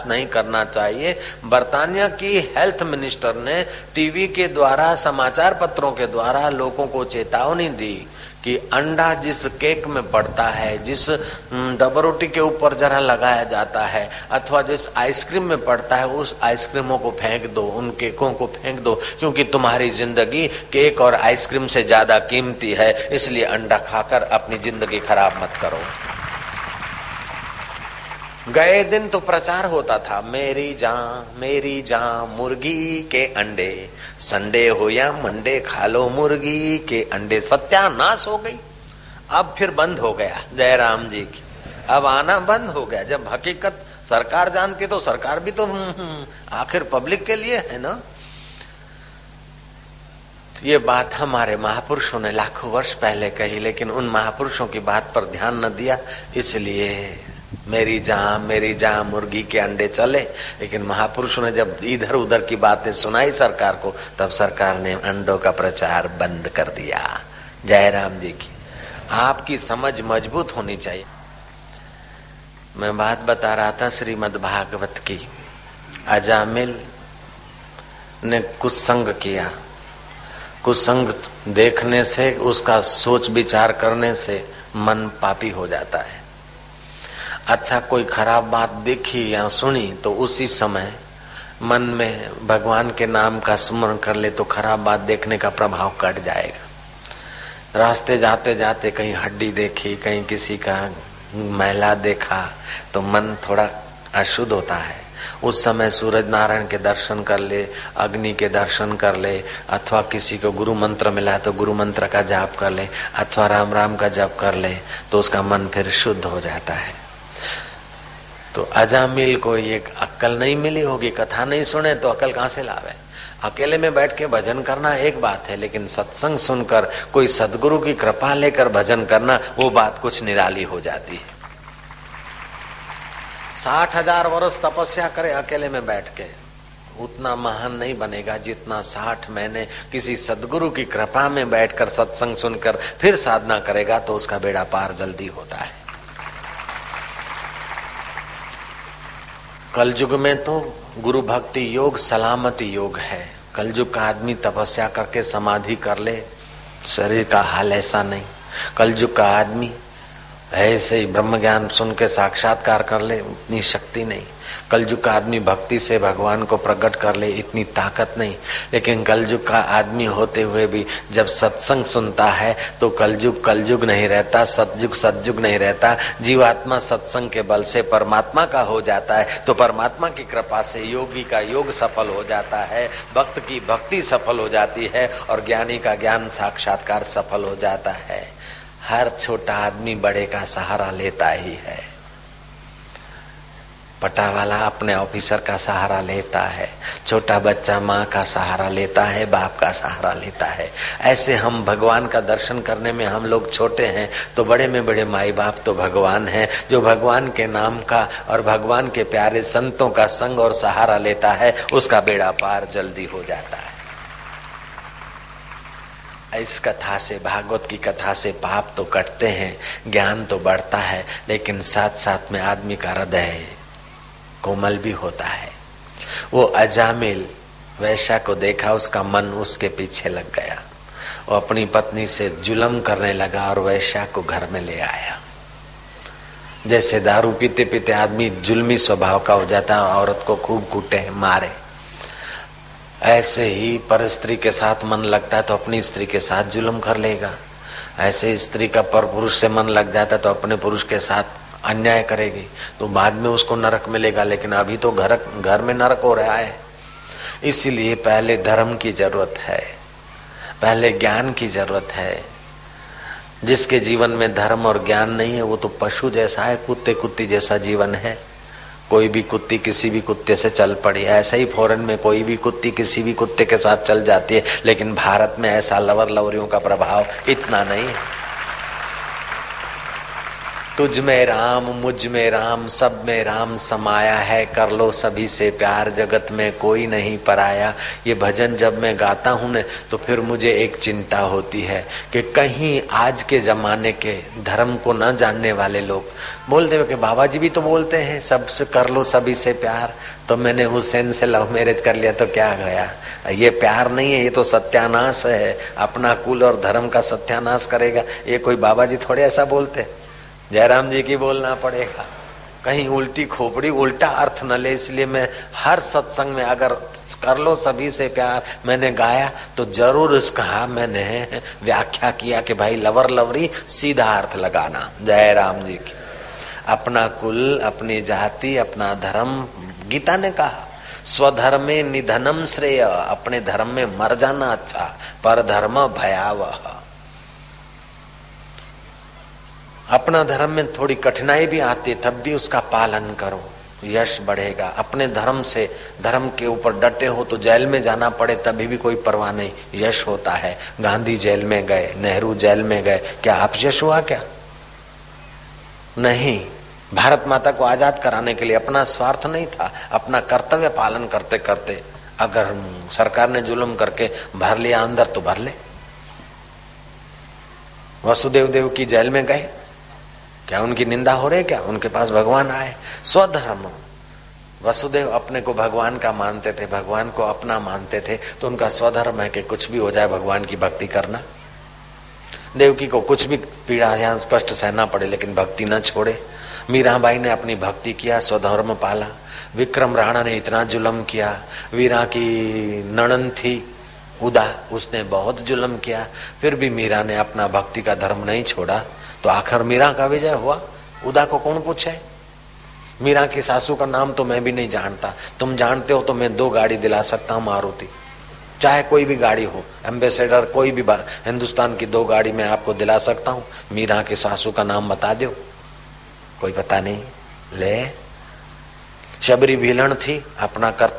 नहीं करना चाहिए। बर्तानिया की हेल्थ मिनिस्टर ने टीवी के द्वारा, समाचार पत्रों के द्वारा लोगों को चेतावनी दी कि अंडा जिस केक में पड़ता है, जिस डबल रोटी के ऊपर जरा लगाया जाता है, अथवा जिस आइसक्रीम में पड़ता है, उस आइसक्रीमों को फेंक दो, उन केकों को फेंक दो, क्योंकि तुम्हारी जिंदगी केक और आइसक्रीम से ज्यादा कीमती है। इसलिए अंडा खाकर अपनी जिंदगी खराब मत करो। गए दिन तो प्रचार होता था, मेरी जान मुर्गी के अंडे, संडे हो या मंडे खा लो मुर्गी के अंडे। सत्यानाश हो गई। अब फिर बंद हो गया, जय राम जी की। अब आना बंद हो गया। जब हकीकत सरकार जानती तो सरकार भी तो आखिर पब्लिक के लिए है ना। ये बात हमारे महापुरुषों ने लाखों वर्ष पहले कही, लेकिन उन महापुरुषों की बात पर ध्यान न दिया, इसलिए मेरी जहां मुर्गी के अंडे चले। लेकिन महापुरुषों ने जब इधर उधर की बातें सुनाई सरकार को, तब सरकार ने अंडों का प्रचार बंद कर दिया। जय राम जी की। आपकी समझ मजबूत होनी चाहिए। मैं बात बता रहा था श्रीमद् भागवत की। अजामिल ने कुसंग किया। कुसंग देखने से, उसका सोच विचार करने से मन पापी हो जाता है। अच्छा, कोई खराब बात देखी या सुनी तो उसी समय मन में भगवान के नाम का स्मरण कर ले तो खराब बात देखने का प्रभाव कट जाएगा। रास्ते जाते जाते कहीं हड्डी देखी, कहीं किसी का मैला देखा तो मन थोड़ा अशुद्ध होता है। उस समय सूरज नारायण के दर्शन कर ले, अग्नि के दर्शन कर ले, अथवा किसी को गुरु मंत्र मिला तो गुरु मंत्र का जाप कर ले, अथवा राम राम का जप कर ले, तो उसका मन फिर शुद्ध हो जाता है। तो अजामिल को ये अक्ल नहीं मिली होगी, कथा नहीं सुने तो अक्ल कहाँ से लावे। अकेले में बैठ के भजन करना एक बात है, लेकिन सत्संग सुनकर कोई सदगुरु की कृपा लेकर भजन करना, वो बात कुछ निराली हो जाती है। 60,000 वर्ष तपस्या करे अकेले में बैठ के, उतना महान नहीं बनेगा जितना 60 महीने किसी सदगुरु की कृपा में बैठकर सत्संग सुनकर फिर साधना करेगा, तो उसका बेड़ा पार जल्दी होता है। कलयुग में तो गुरु भक्ति योग सलामती योग है। कलयुग का आदमी तपस्या करके समाधि कर ले, शरीर का हाल ऐसा नहीं। कलयुग का आदमी ऐसे ही ब्रह्म ज्ञान सुन के साक्षात्कार कर ले, उतनी शक्ति नहीं। कलयुग का आदमी भक्ति से भगवान को प्रकट कर ले, इतनी ताकत नहीं। लेकिन कलयुग का आदमी होते हुए भी जब सत्संग सुनता है तो कलयुग नहीं रहता, सतयुग नहीं रहता। जीवात्मा सत्संग के बल से परमात्मा का हो जाता है, तो परमात्मा की कृपा से योगी का योग सफल हो जाता है, भक्त की भक्ति सफल हो जाती है, और ज्ञानी का ज्ञान साक्षात्कार सफल हो जाता है। हर छोटा आदमी बड़े का सहारा लेता ही है। पटा वाला अपने ऑफिसर का सहारा लेता है, छोटा बच्चा माँ का सहारा लेता है, बाप का सहारा लेता है। ऐसे हम भगवान का दर्शन करने में हम लोग छोटे हैं, तो बड़े में बड़े माई बाप तो भगवान है। जो भगवान के नाम का और भगवान के प्यारे संतों का संग और सहारा लेता है, उसका बेड़ा पार जल्दी हो जाता है। इस कथा से, भागवत की कथा से पाप तो कटते हैं, ज्ञान तो बढ़ता है, लेकिन साथ साथ में आदमी का हृदय कोमल भी होता है। वो अजामिल वैश्या को देखा, उसका मन उसके पीछे लग गया। वो अपनी पत्नी से जुल्म करने लगा और वैश्या को घर में ले आया। जैसे दारू पीते पीते आदमी जुल्मी स्वभाव का हो जाता है, औरत को खूब कूटे मारे, ऐसे ही पर स्त्री के साथ मन लगता है तो अपनी स्त्री के साथ जुल्म कर लेगा। ऐसे स्त्री का पर पुरुष से मन लग जाता है तो अपने पुरुष के साथ अन्याय करेगी, तो बाद में उसको नरक मिलेगा। लेकिन अभी तो घर में नरक हो रहा है। इसीलिए पहले धर्म की जरूरत है, पहले ज्ञान की जरूरत है। जिसके जीवन में धर्म और ज्ञान नहीं है वो तो पशु जैसा है, कुत्ते कुत्ती जैसा जीवन है। कोई भी कुत्ती किसी भी कुत्ते से चल पड़ी, ऐसा ही फॉरेन में कोई भी कुत्ती किसी भी कुत्ते के साथ चल जाती है, लेकिन भारत में ऐसा लवर लवरियों का प्रभाव इतना नहीं है। तुझ में राम मुझ में राम सब में राम समाया है, कर लो सभी से प्यार जगत में कोई नहीं पराया। ये भजन जब मैं गाता हूँ न तो फिर मुझे एक चिंता होती है कि कहीं आज के जमाने के धर्म को न जानने वाले लोग बोलते हैं कि बाबा जी भी तो बोलते हैं सबसे कर लो सभी से प्यार, तो मैंने हुसैन से लव मैरिज कर लिया तो क्या गया। ये प्यार नहीं है, ये तो सत्यानाश है, अपना कुल और धर्म का सत्यानाश करेगा। ये कोई बाबा जी थोड़े ऐसा बोलते, जयराम जी की बोलना पड़ेगा। कहीं उल्टी खोपड़ी उल्टा अर्थ न ले, इसलिए मैं हर सत्संग में अगर कर लो सभी से प्यार मैंने गाया तो जरूर उसका मैंने व्याख्या किया कि भाई लवर लवरी सीधा अर्थ लगाना। जयराम जी की अपना कुल अपनी जाति अपना धर्म, गीता ने कहा स्वधर्मे निधनम श्रेय, अपने धर्म में मर जाना अच्छा, पर धर्म भयावह। अपना धर्म में थोड़ी कठिनाई भी आती है तब भी उसका पालन करो, यश बढ़ेगा। अपने धर्म से धर्म के ऊपर डटे हो तो जेल में जाना पड़े तभी भी कोई परवाह नहीं, यश होता है। गांधी जेल में गए, नेहरू जेल में गए, क्या आप यश हुआ क्या? नहीं। भारत माता को आजाद कराने के लिए अपना स्वार्थ नहीं था, अपना कर्तव्य पालन करते करते अगर सरकार ने जुल्म करके भर लिया अंदर तो भर ले। वसुदेव देव की जेल में गए, क्या उनकी निंदा हो रही? क्या उनके पास भगवान आए? स्वधर्म। वसुदेव अपने को भगवान का मानते थे, भगवान को अपना मानते थे, तो उनका स्वधर्म है कि कुछ भी हो जाए भगवान की भक्ति करना। देवकी को कुछ भी पीड़ा या कष्ट सहना पड़े लेकिन भक्ति न छोड़े। मीराबाई ने अपनी भक्ति किया, स्वधर्म पाला। विक्रम राणा ने इतना जुल्म किया, वीरा की नणंद थी उदा, उसने बहुत जुल्म किया, फिर भी मीरा ने अपना भक्ति का धर्म नहीं छोड़ा, तो आखिर मीरा का विजय हुआ। उदा को कौन पूछे? मीरा की सासू का नाम तो मैं भी नहीं जानता, तुम जानते हो तो मैं 2 गाड़ी दिला सकता हूँ मारुति, चाहे कोई भी गाड़ी हो, एम्बेसडर कोई भी हिंदुस्तान की 2 गाड़ी मैं आपको दिला सकता हूँ। मीरा की सासू का नाम बता दो, कोई पता नहीं। ले शबरी भीलण थी, अपना कर